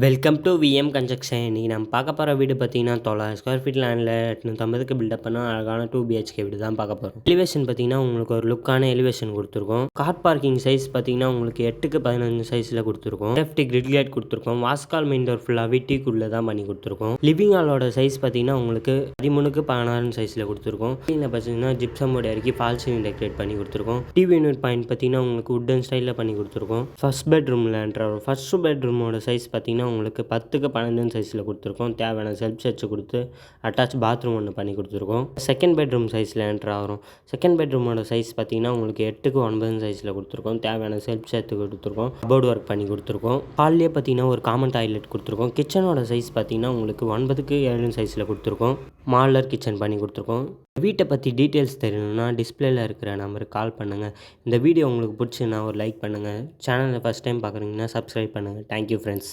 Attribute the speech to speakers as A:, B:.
A: Welcome to VM construction. இன்றைக்கி நம்ம பார்க்க போகிற வீடு பார்த்தீங்கன்னா 900 ஸ்கொயர் ஃபீட் லேண்டில் 850க்கு பில்டப் பண்ணால் அழகான 2 பிஹெச்கே வீடு தான் பார்க்க போகிறோம். எலிவேஷன் பார்த்தீங்கன்னா உங்களுக்கு ஒரு லுக்கான எலிவேஷன் கொடுத்துருக்கோம். கார் பார்க்கிங் சைஸ் பார்த்தீங்கன்னா உங்களுக்கு 8க்கு 15 சைஸில் கொடுத்துருக்கோம். சேஃப்டி கிரிட் லைட் கொடுத்துருக்கோம். வாஸ்கால் மெயின் டோர் ஃபுல்லாக டீக்குள்ளே தான் பண்ணி கொடுத்துருக்கோம். லிவிங் ஹாலோட சைஸ் பார்த்தீங்கன்னா உங்களுக்கு 13க்கு 16 சைஸில் கொடுத்துருக்கோம். இதில் பார்த்தீங்கன்னா ஜிப்சம் போர்டு இறக்கி ஃபால் சீலிங் டெக்கரேட் பண்ணி கொடுத்துருக்கோம். டிவி யூனிட் பாயிண்ட் பார்த்தீங்கன்னா உங்களுக்கு வுட்டன் ஸ்டைலில் பண்ணி கொடுத்துருக்கோம். ஃபர்ஸ்ட் பெட்ரூமில் ஃபர்ஸ்ட் பெட்ரூமோட சைஸ் பார்த்தீங்கன்னா உங்களுக்கு 10க்கு 12 சைஸில் கொடுத்துருக்கோம். தேவையான செல்ஃப் சர்ச் கொடுத்து அட்டாச் பாத்ரூம் ஒன்று பண்ணி கொடுத்துருக்கோம். செகண்ட் பெட்ரூம் சைஸில் என்ட்ரு ஆகிறோம். செகண்ட் பெட்ரூமோட சைஸ் பார்த்தீங்கன்னா உங்களுக்கு 8க்கு 9 சைஸில் கொடுத்துருக்கோம். தேவையான செல்ஃப் சேர்த்து கொடுத்துருக்கோம். கபோர்டு ஒர்க் பண்ணி கொடுத்துருக்கோம். ஹால்லேயே பார்த்தீங்கன்னா ஒரு காமன் டாய்லெட் கொடுத்துருக்கோம். கிச்சனோட சைஸ் பார்த்தீங்கன்னா உங்களுக்கு 9க்கு 7 சைஸில் கொடுத்துருக்கோம். மாடலர் கிச்சன் பண்ணி கொடுத்துருக்கோம். வீட்டை பற்றி டீட்டெயில்ஸ் தெரியணும்னா டிஸ்பிளேல இருக்கிற நம்பருக்கு கால் பண்ணுங்கள். இந்த வீடியோ உங்களுக்கு பிடிச்சுன்னா ஒரு லைக் பண்ணுங்கள். சேனலை ஃபஸ்ட் டைம் பார்க்குறீங்கன்னா சப்ஸ்கிரைப் பண்ணுங்கள். Thank you friends.